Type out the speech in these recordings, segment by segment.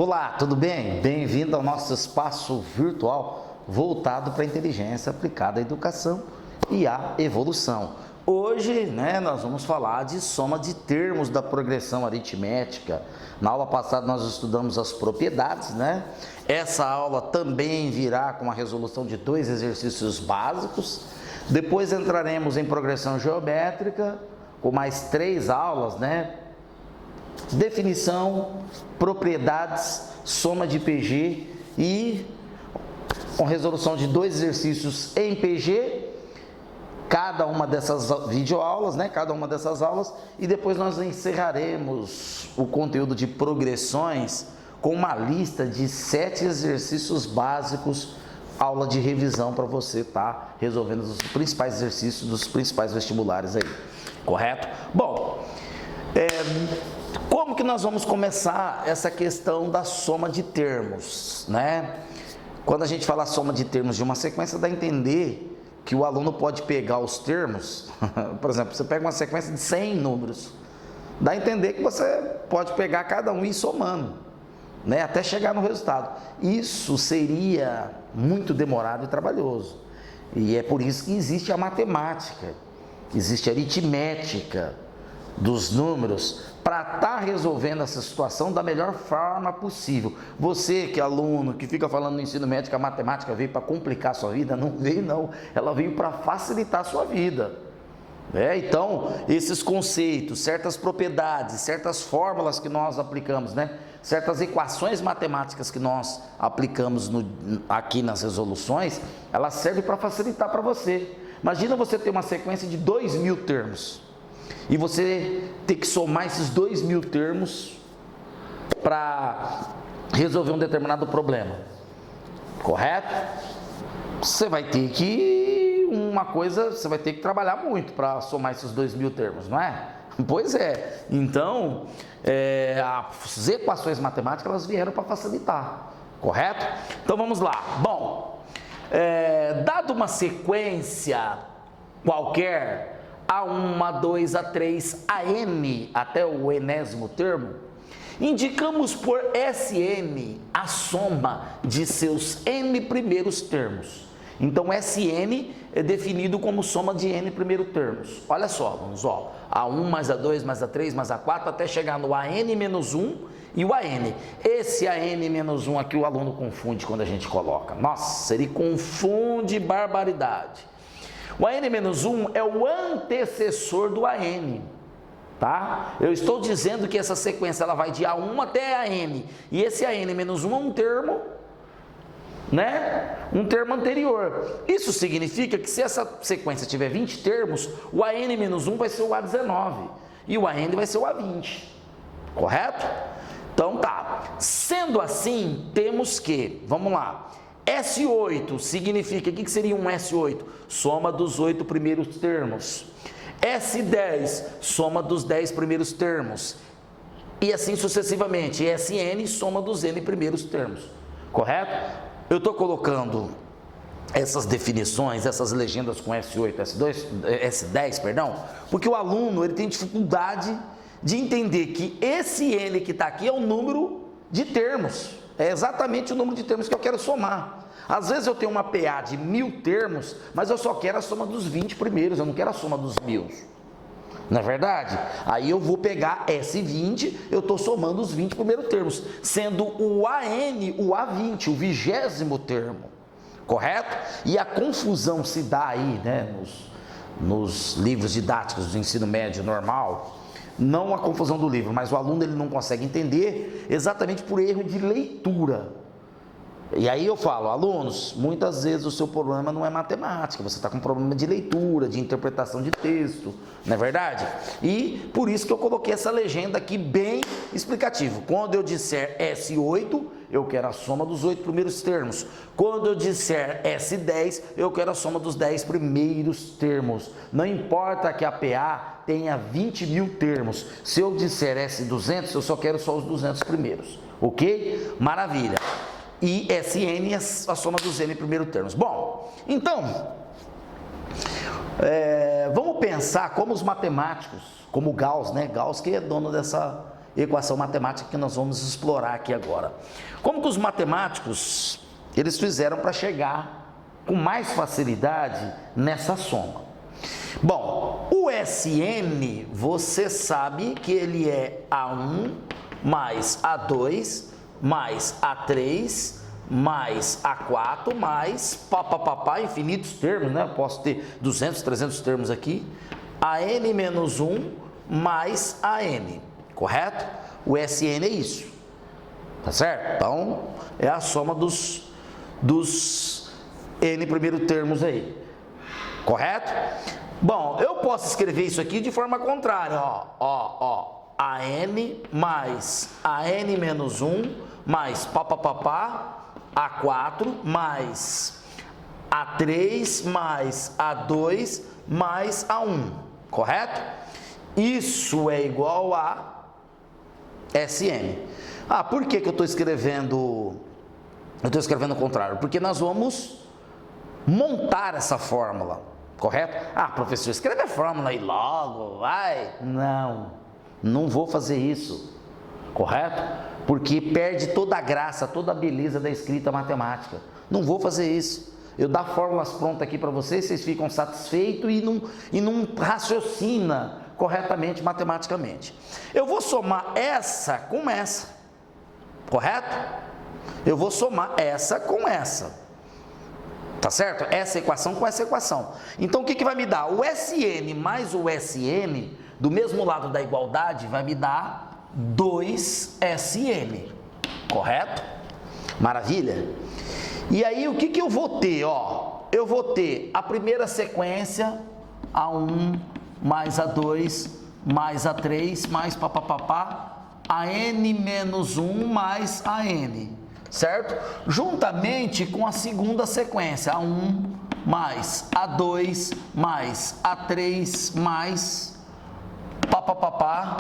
Olá, tudo bem? Bem-vindo ao nosso espaço virtual voltado para a inteligência aplicada à educação e à evolução. Hoje, nós vamos falar de soma de termos da progressão aritmética. Na aula passada nós estudamos as propriedades, Essa aula também virá com a resolução de 2 exercícios básicos. Depois entraremos em progressão geométrica com mais 3 aulas, Definição, propriedades, soma de PG e com resolução de 2 exercícios em PG, cada uma dessas videoaulas, Cada uma dessas aulas, e depois nós encerraremos o conteúdo de progressões com uma lista de 7 exercícios básicos, aula de revisão para você estar resolvendo os principais exercícios dos principais vestibulares aí, correto? Bom, como que nós vamos começar essa questão da soma de termos, Quando a gente fala soma de termos de uma sequência, dá a entender que o aluno pode pegar os termos, por exemplo, você pega uma sequência de 100 números, dá a entender que você pode pegar cada um e ir somando, até chegar no resultado. Isso seria muito demorado e trabalhoso, e é por isso que existe a matemática, existe a aritmética dos números, para estar resolvendo essa situação da melhor forma possível. Você que é aluno, que fica falando no ensino médio que a matemática veio para complicar a sua vida, não veio não, ela veio para facilitar a sua vida. Então, esses conceitos, certas propriedades, certas fórmulas que nós aplicamos, certas equações matemáticas que nós aplicamos aqui nas resoluções, elas servem para facilitar para você. Imagina você ter uma sequência de 2.000 termos, e você ter que somar esses 2.000 termos para resolver um determinado problema, correto? Você vai ter que trabalhar muito para somar esses 2.000 termos, não é? Pois é, então as equações matemáticas elas vieram para facilitar, correto? Então vamos lá. Bom, dado uma sequência qualquer, A1, A2, A3, AN, até o enésimo termo, indicamos por Sn a soma de seus n primeiros termos. Então, Sn é definido como soma de n primeiros termos. Olha só, A1 mais A2 mais A3 mais A4 até chegar no AN-1 e o AN. Esse AN-1 aqui o aluno confunde quando a gente coloca. Nossa, ele confunde barbaridade. O AN-1 é o antecessor do AN, tá? Eu estou dizendo que essa sequência ela vai de A1 até AN, e esse AN-1 é um termo, um termo anterior. Isso significa que se essa sequência tiver 20 termos, o AN-1 vai ser o A19, e o AN vai ser o A20, correto? Então tá, sendo assim, temos que, vamos lá, S8 significa, o que seria um S8? Soma dos 8 primeiros termos. S10, soma dos 10 primeiros termos. E assim sucessivamente. Sn, soma dos n primeiros termos. Correto? Eu estou colocando essas definições, essas legendas com S8, S10, porque o aluno ele tem dificuldade de entender que esse n que está aqui é o número de termos. É exatamente o número de termos que eu quero somar. Às vezes eu tenho uma PA de 1.000 termos, mas eu só quero a soma dos 20 primeiros, eu não quero a soma dos 1.000. Não é verdade? Aí eu vou pegar S20, eu estou somando os 20 primeiros termos, sendo o AN o A20, o 20º termo. Correto? E a confusão se dá aí, nos livros didáticos do ensino médio normal. Não a confusão do livro, mas o aluno ele não consegue entender exatamente por erro de leitura. E aí eu falo, alunos, muitas vezes o seu problema não é matemática, você está com problema de leitura, de interpretação de texto, não é verdade? E por isso que eu coloquei essa legenda aqui bem explicativa. Quando eu disser S8, eu quero a soma dos 8 primeiros termos. Quando eu disser S10, eu quero a soma dos 10 primeiros termos. Não importa que a PA tenha 20.000 termos. Se eu disser S200, eu só quero só os 200 primeiros. Ok? Maravilha. E Sn é a soma dos n primeiros termos. Bom, então, vamos pensar como os matemáticos, como Gauss, Gauss que é dono dessa equação matemática que nós vamos explorar aqui agora. Como que os matemáticos, eles fizeram para chegar com mais facilidade nessa soma? Bom, o SN, você sabe que ele é A1 mais A2 mais A3 mais A4 mais papapá, infinitos termos, né? Posso ter 200, 300 termos aqui. AN menos 1 mais AN, correto? O SN é isso, tá certo? Então, é a soma dos N primeiro termos aí, correto? Bom, eu posso escrever isso aqui de forma contrária, AN mais AN menos 1 mais papapá, A4 mais A3 mais A2 mais A1, correto? Isso é igual a SN. Por que eu estou escrevendo? Eu estou escrevendo o contrário, porque nós vamos montar essa fórmula, correto? Professor, escreve a fórmula aí logo, vai. Não vou fazer isso, correto? Porque perde toda a graça, toda a beleza da escrita matemática. Não vou fazer isso. Eu dar fórmulas prontas aqui para vocês, vocês ficam satisfeitos e não raciocina corretamente matematicamente. Eu vou somar essa com essa, correto? Eu vou somar essa com essa, tá certo? Essa equação com essa equação. Então o que vai me dar? O SN mais o SN, do mesmo lado da igualdade, vai me dar 2SN, correto? Maravilha? E aí o que eu vou ter? Eu vou ter a primeira sequência, A1 mais A2 mais A3 mais papapá, AN menos 1 mais AN, certo? Juntamente com a segunda sequência, A1 mais A2 mais A3 mais papapá,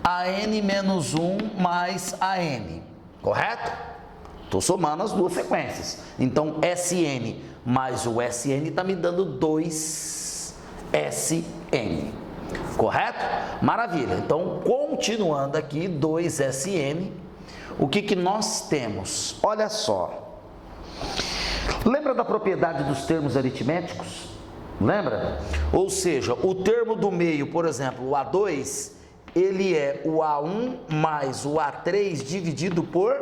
AN menos 1 mais AN, correto? Estou somando as duas sequências. Então, SN mais o SN está me dando 2SN, correto? Maravilha. Então, continuando aqui, 2SN, o que nós temos? Olha só. Lembra da propriedade dos termos aritméticos? Lembra? Ou seja, o termo do meio, por exemplo, o A2, ele é o A1 mais o A3 dividido por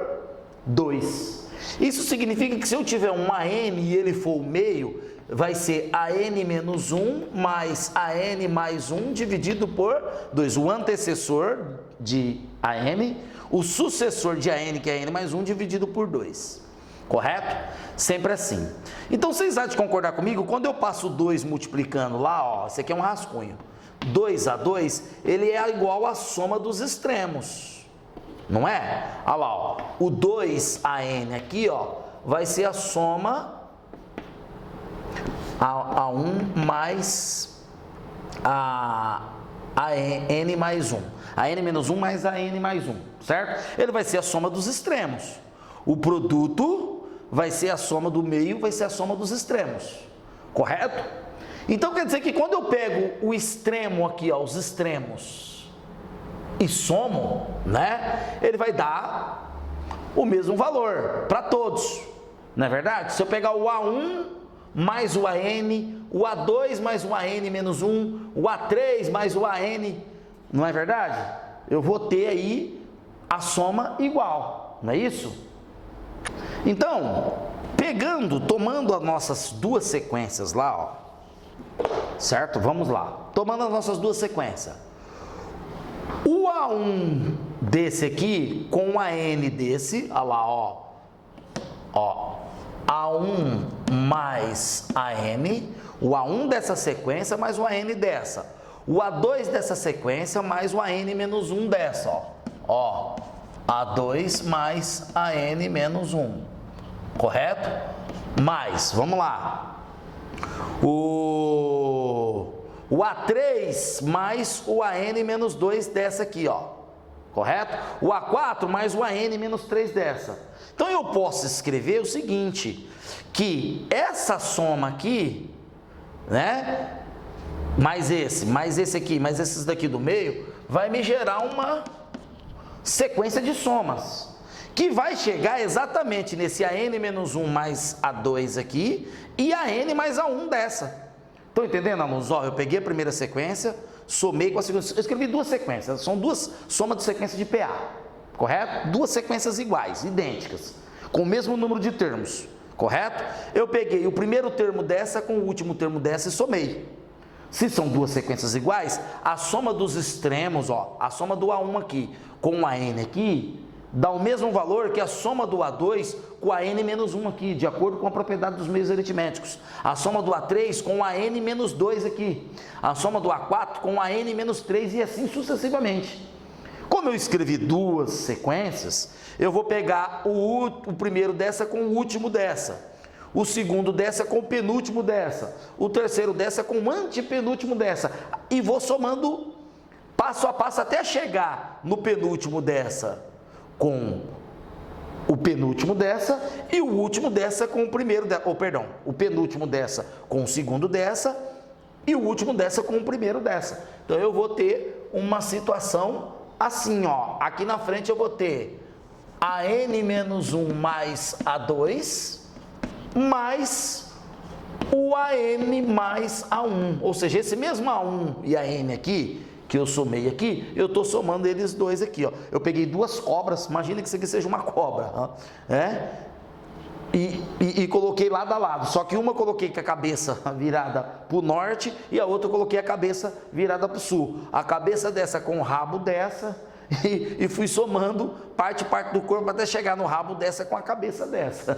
2. Isso significa que se eu tiver um AN e ele for o meio, vai ser AN menos 1 mais AN mais 1 dividido por 2. O antecessor de AN, o sucessor de AN, que é AN mais 1, dividido por 2. Correto? Sempre assim. Então, vocês há de concordar comigo? Quando eu passo 2 multiplicando lá, esse aqui é um rascunho. 2 a 2, ele é igual à soma dos extremos. Não é? Olha lá, o 2AN aqui, vai ser a soma A1 mais AN mais 1. AN menos 1 mais AN mais 1, certo? Ele vai ser a soma dos extremos. O produto vai ser a soma do meio, vai ser a soma dos extremos, correto? Então quer dizer que quando eu pego o extremo aqui, os extremos, e somo, né? Ele vai dar o mesmo valor para todos, não é verdade? Se eu pegar o A1 mais o AN, o A2 mais o AN menos 1, o A3 mais o AN, não é verdade? Eu vou ter aí a soma igual, não é isso? Então, tomando as nossas duas sequências lá, certo? Vamos lá. Tomando as nossas duas sequências. O A1 desse aqui com o AN desse, olha lá, A1 mais AN, o A1 dessa sequência mais o AN dessa. O A2 dessa sequência mais o AN menos 1 dessa, A2 mais AN menos 1, correto? Mais, vamos lá, o A3 mais o AN menos 2 dessa aqui, correto? O A4 mais o AN menos 3 dessa. Então eu posso escrever o seguinte, que essa soma aqui, né, mais esse aqui, mais esses daqui do meio, vai me gerar sequência de somas, que vai chegar exatamente nesse AN-1 mais A2 aqui e AN mais A1 dessa. Estão entendendo, alunos? Ó, eu peguei a primeira sequência, somei com a segunda. Eu escrevi duas sequências, são duas somas de sequência de PA, correto? Duas sequências iguais, idênticas, com o mesmo número de termos, correto? Eu peguei o primeiro termo dessa com o último termo dessa e somei. Se são duas sequências iguais, a soma dos extremos, ó, a soma do A1 aqui com o AN aqui, dá o mesmo valor que a soma do A2 com o AN-1 aqui, de acordo com a propriedade dos meios aritméticos. A soma do A3 com o AN-2 aqui. A soma do A4 com o AN-3 e assim sucessivamente. Como eu escrevi duas sequências, eu vou pegar o primeiro dessa com o último dessa. O segundo dessa com o penúltimo dessa. O terceiro dessa com o antepenúltimo dessa. E vou somando passo a passo até chegar no penúltimo dessa com o penúltimo dessa e o último dessa com o primeiro dessa, o penúltimo dessa com o segundo dessa e o último dessa com o primeiro dessa. Então eu vou ter uma situação assim, ó, aqui na frente eu vou ter AN-1 mais A2 mais o AN mais A1, ou seja, esse mesmo A1 e AN aqui, que eu somei aqui, eu estou somando eles dois aqui, ó. Eu peguei duas cobras, imagina que isso aqui seja uma cobra, ó, e coloquei lado a lado, só que uma eu coloquei com a cabeça virada para o norte e a outra eu coloquei a cabeça virada para o sul. A cabeça dessa com o rabo dessa e fui somando parte do corpo até chegar no rabo dessa com a cabeça dessa.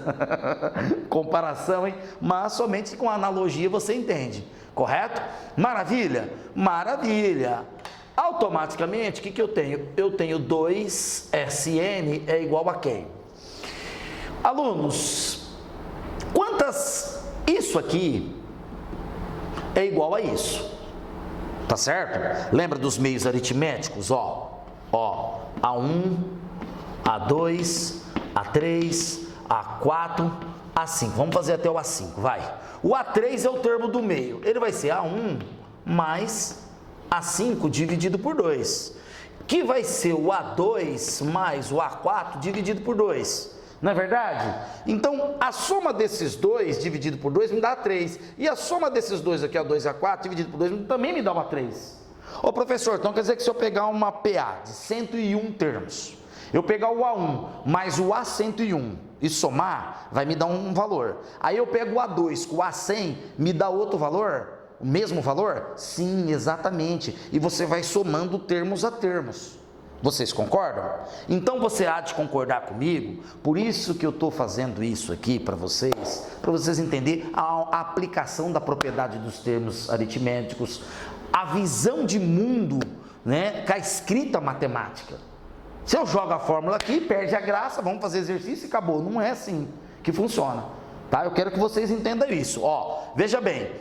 Comparação, hein? Mas somente com analogia você entende, correto? Maravilha? Maravilha! Automaticamente, o que eu tenho? Eu tenho 2SN é igual a quem? Alunos, quantas... Isso aqui é igual a isso, tá certo? Lembra dos meios aritméticos? Ó, A1, A2, A3, A4, A5. Vamos fazer até o A5, vai. O A3 é o termo do meio. Ele vai ser A1 mais A5 dividido por 2. Que vai ser o A2 mais o A4 dividido por 2. Não é verdade? Então, a soma desses dois dividido por 2 me dá 3. E a soma desses dois aqui, A2 e A4, dividido por 2, também me dá uma 3. Ô professor, então quer dizer que se eu pegar uma PA de 101 termos, eu pegar o A1 mais o A101 e somar, vai me dar um valor. Aí eu pego o A2 com o A100, me dá outro valor? O mesmo valor? Sim, exatamente. E você vai somando termos a termos. Vocês concordam? Então você há de concordar comigo, por isso que eu estou fazendo isso aqui para vocês entenderem a aplicação da propriedade dos termos aritméticos, a visão de mundo, né, com a escrita matemática. Se eu jogo a fórmula aqui, perde a graça, vamos fazer exercício e acabou. Não é assim que funciona, tá? Eu quero que vocês entendam isso. Ó, veja bem,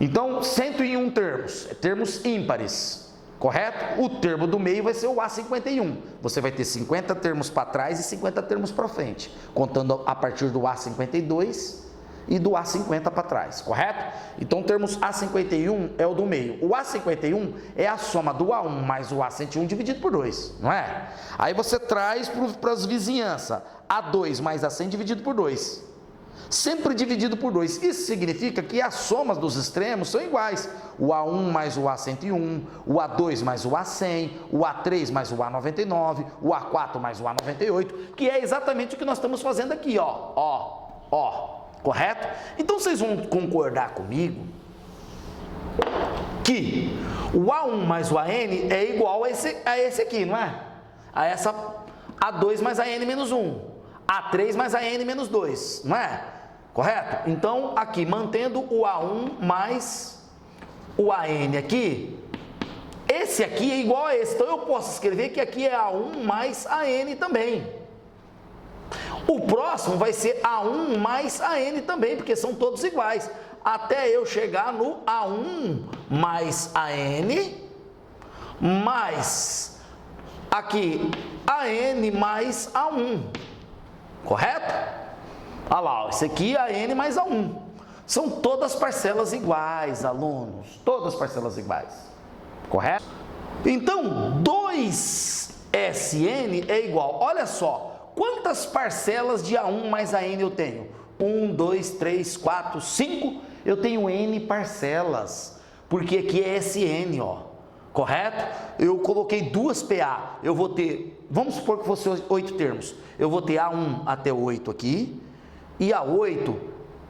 então 101 termos, termos ímpares. Correto? O termo do meio vai ser o A51. Você vai ter 50 termos para trás e 50 termos para frente, contando a partir do A52 e do A50 para trás, correto? Então, termos A51 é o do meio. O A51 é a soma do A1 mais o A101 dividido por 2, não é? Aí você traz para as vizinhanças, A2 mais A100 dividido por 2. Sempre dividido por 2. Isso significa que as somas dos extremos são iguais. O A1 mais o A101, o A2 mais o A100, o A3 mais o A99, o A4 mais o A98, que é exatamente o que nós estamos fazendo aqui, ó. Correto? Então vocês vão concordar comigo que o A1 mais o AN é igual a esse aqui, não é? A essa A2 mais a N menos 1, A3 mais a N menos 2, não é? Correto? Então, aqui, mantendo o A1 mais o AN aqui, esse aqui é igual a esse. Então, eu posso escrever que aqui é A1 mais AN também. O próximo vai ser A1 mais AN também, porque são todos iguais. Até eu chegar no A1 mais AN, mais aqui AN mais A1. Correto? Olha lá, esse aqui é AN mais A1. São todas parcelas iguais, alunos. Todas parcelas iguais. Correto? Então, 2 Sn é igual, olha só, quantas parcelas de A1 mais AN eu tenho? 1, 2, 3, 4, 5, eu tenho N parcelas, porque aqui é Sn, ó, correto? Eu coloquei duas PA, eu vou ter, vamos supor que fosse 8 termos, eu vou ter A1 até 8 aqui, e A8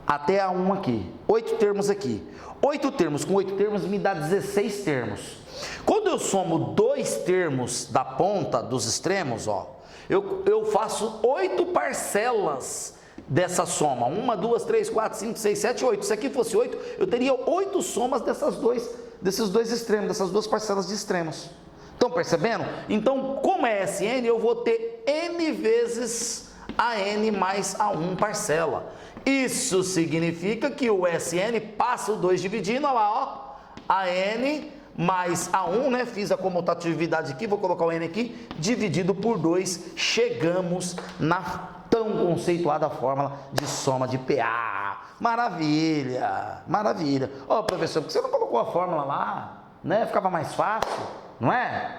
até A1 aqui, 8 termos aqui. 8 termos com 8 termos me dá 16 termos. Quando eu somo 2 termos da ponta, dos extremos, ó, eu faço 8 parcelas dessa soma. 1, 2, 3, 4, 5, 6, 7, 8. Se aqui fosse 8, eu teria 8 somas desses dois extremos, dessas duas parcelas de extremos. Estão percebendo? Então, como é Sn, eu vou ter N vezes AN mais A1 parcela. Isso significa que o Sn passa o 2 dividindo, olha lá, ó, AN mais A1, né? Fiz a comutatividade aqui, vou colocar o N aqui, dividido por 2, chegamos na tão conceituada fórmula de soma de PA. Maravilha, maravilha. Ô, professor, por que você não colocou a fórmula lá, né? Ficava mais fácil, não é?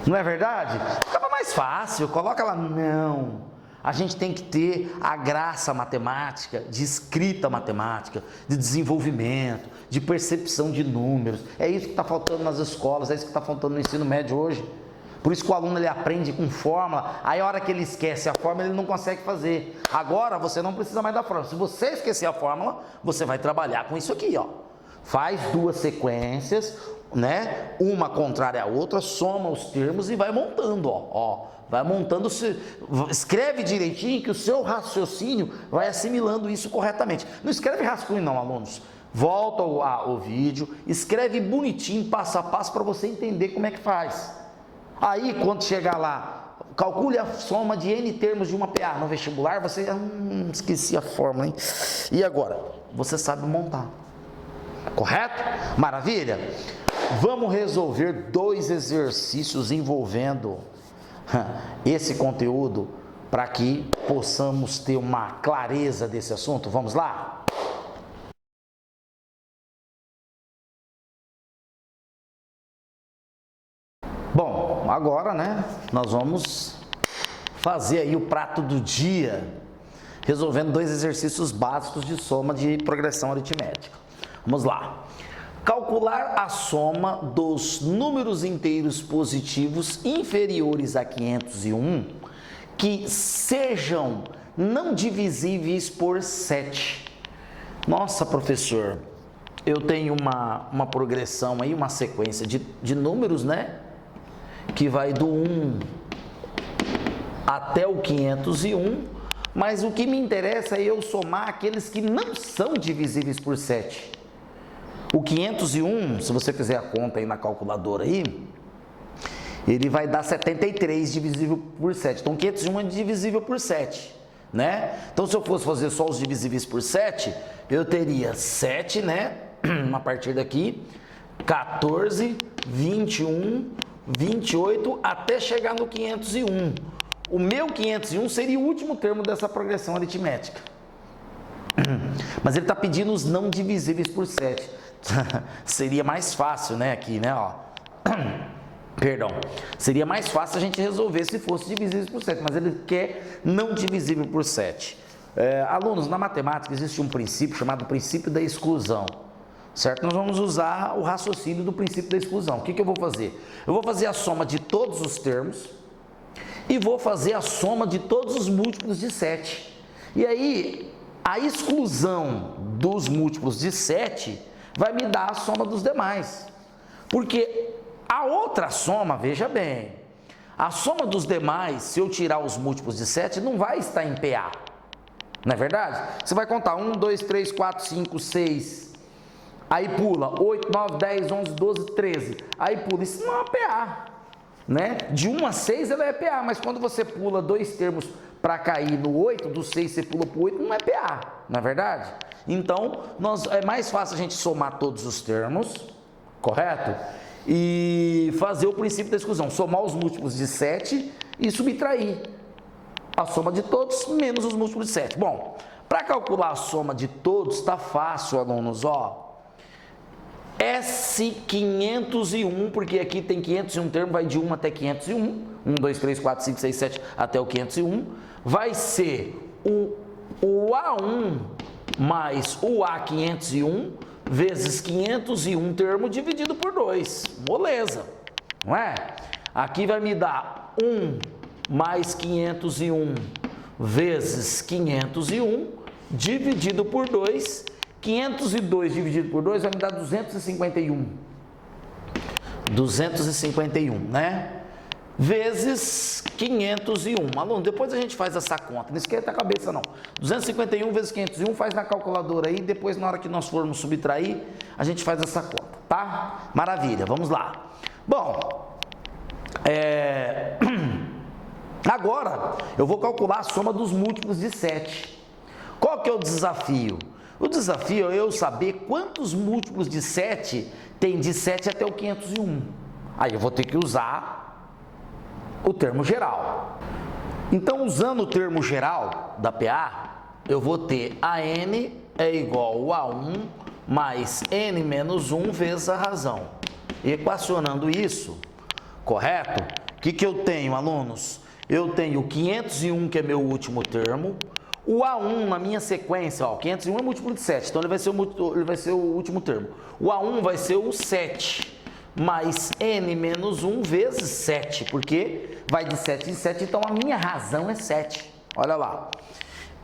Não é verdade? Ficava mais fácil, coloca lá. Não. A gente tem que ter a graça matemática, de escrita matemática, de desenvolvimento, de percepção de números. É isso que está faltando nas escolas, é isso que está faltando no ensino médio hoje. Por isso que o aluno ele aprende com fórmula, aí a hora que ele esquece a fórmula ele não consegue fazer. Agora você não precisa mais da fórmula. Se você esquecer a fórmula, você vai trabalhar com isso aqui, ó. Faz duas sequências, né? Uma contrária à outra, soma os termos e vai montando, ó. Vai montando, escreve direitinho que o seu raciocínio vai assimilando isso corretamente. Não escreve rascunho não, alunos. Volta o vídeo, escreve bonitinho, passo a passo, para você entender como é que faz. Aí, quando chegar lá, calcule a soma de N termos de uma PA. No vestibular, você... esqueci a fórmula, hein? E agora? Você sabe montar. Correto? Maravilha? Vamos resolver 2 exercícios envolvendo esse conteúdo para que possamos ter uma clareza desse assunto. Vamos lá? Bom, agora, né, nós vamos fazer aí o prato do dia, resolvendo 2 exercícios básicos de soma de progressão aritmética. Vamos lá. Calcular a soma dos números inteiros positivos inferiores a 501 que sejam não divisíveis por 7. Nossa, professor, eu tenho uma progressão aí, uma sequência de números, né? Que vai do 1 até o 501, mas o que me interessa é eu somar aqueles que não são divisíveis por 7. O 501, se você fizer a conta aí na calculadora aí, ele vai dar 73 divisível por 7. Então, 501 é divisível por 7, né? Então, se eu fosse fazer só os divisíveis por 7, eu teria 7, né? A partir daqui, 14, 21, 28, até chegar no 501. O meu 501 seria o último termo dessa progressão aritmética. Mas ele está pedindo os não divisíveis por 7. Seria mais fácil, né, aqui, né, ó. Perdão. Seria mais fácil a gente resolver se fosse divisível por 7, mas ele quer não divisível por 7. Alunos, na matemática existe um princípio chamado princípio da exclusão, certo? Nós vamos usar o raciocínio do princípio da exclusão. O que eu vou fazer? Eu vou fazer a soma de todos os termos e vou fazer a soma de todos os múltiplos de 7. E aí, a exclusão dos múltiplos de 7 vai me dar a soma dos demais. Porque a outra soma, veja bem, a soma dos demais, se eu tirar os múltiplos de 7, não vai estar em PA. Não é verdade? Você vai contar 1, 2, 3, 4, 5, 6, aí pula 8, 9, 10, 11, 12, 13, aí pula. Isso não é PA, né? De 1 a 6 ela é PA, mas quando você pula 2 termos para cair no 8, do 6 você pula para o 8, não é PA, não é verdade? Então, é mais fácil a gente somar todos os termos, correto? E fazer o princípio da exclusão, somar os múltiplos de 7 e subtrair a soma de todos menos os múltiplos de 7. Bom, para calcular a soma de todos, está fácil, alunos, ó. S501, porque aqui tem 501 termos, vai de 1 até 501, 1, 2, 3, 4, 5, 6, 7 até o 501, vai ser o A1 mais o A501 vezes 501 termo dividido por 2, moleza, não é? Aqui vai me dar 1 mais 501 vezes 501 dividido por 2, 502 dividido por 2 vai me dar 251. 251, né? Vezes 501. Aluno, depois a gente faz essa conta, não esquenta a cabeça não. 251 vezes 501 faz na calculadora aí, depois na hora que nós formos subtrair, a gente faz essa conta, tá? Maravilha, vamos lá. Bom, agora eu vou calcular a soma dos múltiplos de 7. Qual que é o desafio? O desafio é eu saber quantos múltiplos de 7 tem de 7 até o 501. Aí eu vou ter que usar o termo geral. Então, usando o termo geral da PA, eu vou ter a n é igual a 1 mais n menos 1 vezes a razão. Equacionando isso, correto? O que eu tenho, alunos? Eu tenho 501, que é meu último termo. O A1 na minha sequência, ó, 501 é múltiplo de 7, então ele vai ser o último termo. O A1 vai ser o 7, mais n menos 1 vezes 7, porque vai de 7 em 7, então a minha razão é 7. Olha lá.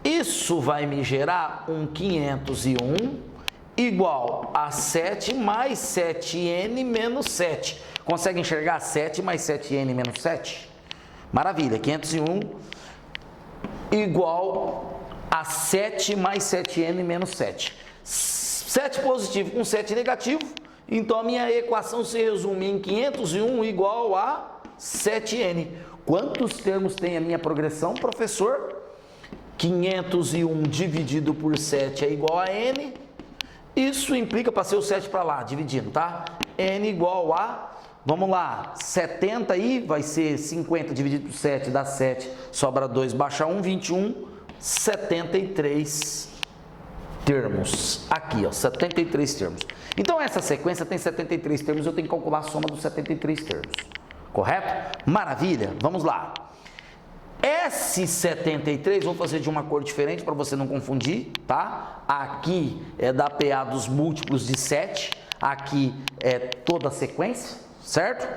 Isso vai me gerar um 501 igual a 7 mais 7n menos 7. Consegue enxergar 7 mais 7n menos 7? Maravilha, 501 igual a 7 mais 7n menos 7. 7 positivo com 7 negativo, então a minha equação se resume em 501 igual a 7n. Quantos termos tem a minha progressão, professor? 501 dividido por 7 é igual a n. Isso implica, passei o 7 para lá, dividindo, tá? n igual a, vamos lá, 70 aí, vai ser 50 dividido por 7, dá 7, sobra 2, baixa 1, 21, 73 termos. Aqui, ó, 73 termos. Então, essa sequência tem 73 termos, eu tenho que calcular a soma dos 73 termos. Correto? Maravilha, vamos lá. S73, vou fazer de uma cor diferente para você não confundir, tá? Aqui é da PA dos múltiplos de 7, aqui é toda a sequência, certo?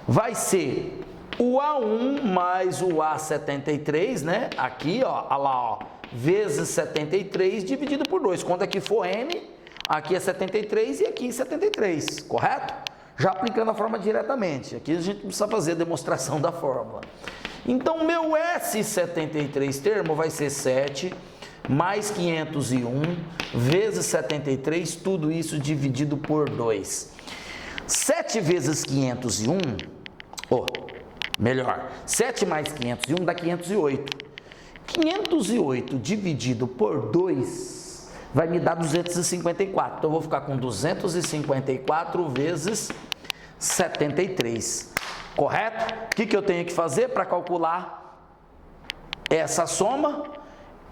Vai ser o A1 mais o A73, né? Aqui, ó, olha lá, ó, vezes 73 dividido por 2. Quando aqui for n, aqui é 73 e aqui 73, correto? Já aplicando a fórmula diretamente. Aqui a gente não precisa fazer a demonstração da fórmula. Então, meu S73 termo vai ser 7 mais 501 vezes 73, tudo isso dividido por 2. 7 vezes 501, melhor, 7 mais 501 dá 508. 508 dividido por 2 vai me dar 254. Então, eu vou ficar com 254 vezes 73. Correto? O que eu tenho que fazer para calcular essa soma?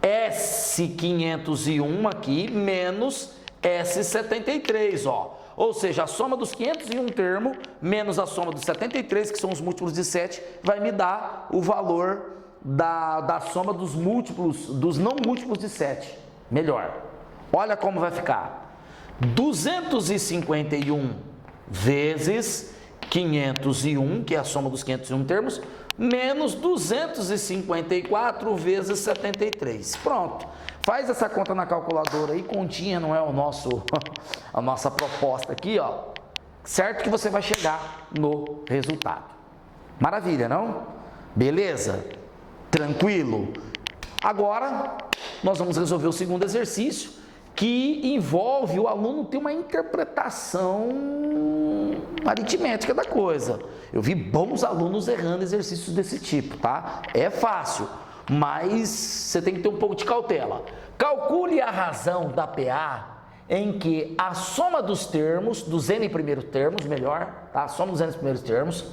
S501 aqui menos S73, ó. Ou seja, a soma dos 501 termos menos a soma dos 73, que são os múltiplos de 7, vai me dar o valor da soma dos múltiplos, dos não múltiplos de 7. Melhor. Olha como vai ficar. 251 vezes 501, que é a soma dos 501 termos, menos 254 vezes 73. Pronto. Faz essa conta na calculadora aí, continha, não é a nossa proposta aqui, ó. Certo que você vai chegar no resultado. Maravilha, não? Beleza? Tranquilo? Agora, nós vamos resolver o segundo exercício, que envolve o aluno ter uma interpretação aritmética da coisa. Eu vi bons alunos errando exercícios desse tipo, tá? É fácil, mas você tem que ter um pouco de cautela. Calcule a razão da PA em que a soma dos termos, dos n primeiros termos, melhor, tá? A soma dos n primeiros termos,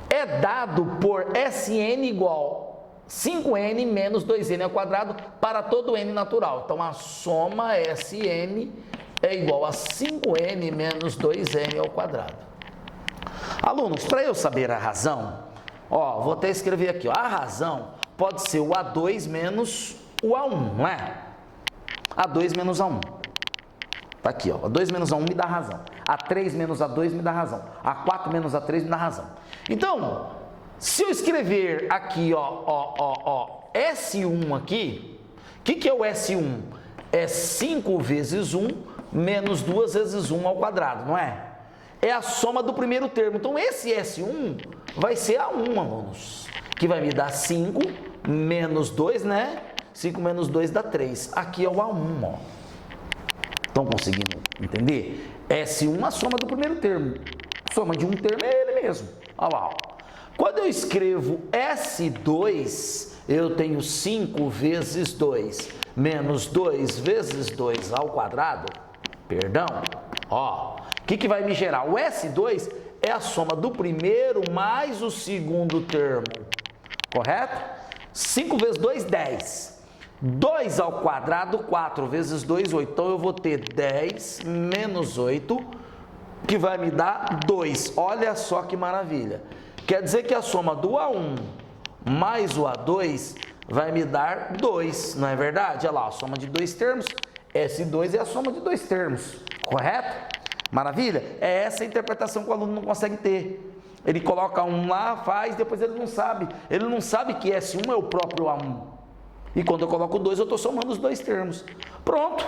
é dado por Sn igual 5n menos 2n ao quadrado para todo n natural. Então, a soma Sn é igual a 5n menos 2n ao quadrado. Alunos, para eu saber a razão, ó, vou até escrever aqui, ó, a razão pode ser o A2 menos o A1, não é? A2 menos A1. Tá aqui, ó, A2 menos A1 me dá razão. A3 menos A2 me dá razão. A4 menos A3 me dá razão. Então, se eu escrever aqui, ó, S1 aqui, o que é o S1? É 5 vezes 1 menos 2 vezes 1 ao quadrado, não é? É a soma do primeiro termo. Então, esse S1 vai ser A1, alunos, que vai me dar 5 menos 2, né? 5 menos 2 dá 3. Aqui é o A1, ó. Estão conseguindo entender? S1 a soma do primeiro termo. Soma de um termo é ele mesmo. Olha lá, ó. Quando eu escrevo S2, eu tenho 5 vezes 2 menos 2 vezes 2 ao quadrado. Perdão. Ó, o que vai me gerar? O S2 é a soma do primeiro mais o segundo termo. Correto? 5 vezes 2, 10. 2 ao quadrado, 4 vezes 2, 8. Então, eu vou ter 10 menos 8, que vai me dar 2. Olha só que maravilha. Quer dizer que a soma do A1 mais o A2 vai me dar 2, não é verdade? Olha lá, a soma de dois termos. S2 é a soma de dois termos, correto? Maravilha? É essa a interpretação que o aluno não consegue ter. Ele coloca um lá, faz, depois ele não sabe. Ele não sabe que S1 é o próprio A1. E quando eu coloco 2, eu estou somando os dois termos. Pronto.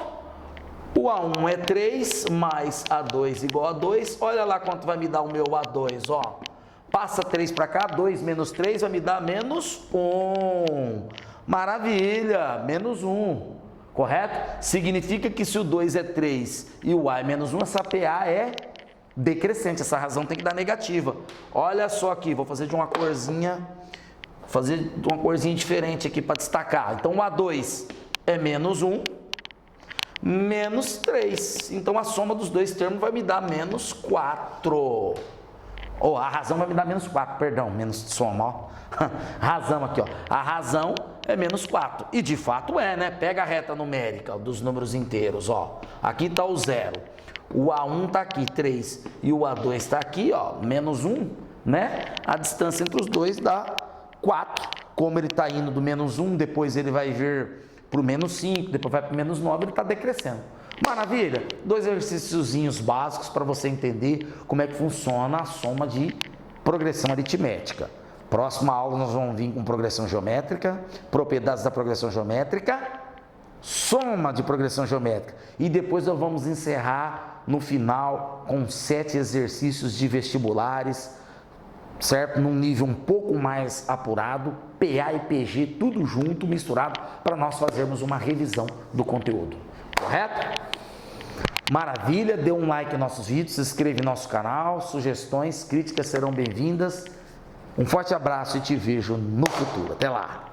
O A1 é 3 mais A2 igual a 2. Olha lá quanto vai me dar o meu A2, ó. Passa 3 para cá, 2 menos 3 vai me dar menos 1. Maravilha, menos 1. Correto? Significa que se o 2 é 3 e o A é menos 1, essa PA é decrescente. Essa razão tem que dar negativa. Olha só aqui, vou fazer de uma corzinha... Fazer uma corzinha diferente aqui para destacar. Então, o A2 é menos 1, menos 3. Então, a soma dos dois termos vai me dar menos 4. Ou a razão vai me dar menos 4, perdão, menos soma, ó. Razão aqui, ó. A razão é menos 4. E de fato é, né? Pega a reta numérica dos números inteiros, ó. Aqui está o 0. O A1 está aqui, 3. E o A2 está aqui, ó, menos 1, né? A distância entre os dois dá 4, como ele está indo do menos 1, depois ele vai vir para o menos 5, depois vai para o menos 9, ele está decrescendo. Maravilha? Dois exercíciozinhos básicos para você entender como é que funciona a soma de progressão aritmética. Próxima aula nós vamos vir com progressão geométrica, propriedades da progressão geométrica, soma de progressão geométrica. E depois nós vamos encerrar no final com 7 exercícios de vestibulares, certo? Num nível um pouco mais apurado, PA e PG, tudo junto, misturado, para nós fazermos uma revisão do conteúdo, correto? Maravilha, dê um like em nossos vídeos, se inscreva em nosso canal, sugestões, críticas serão bem-vindas. Um forte abraço e te vejo no futuro. Até lá!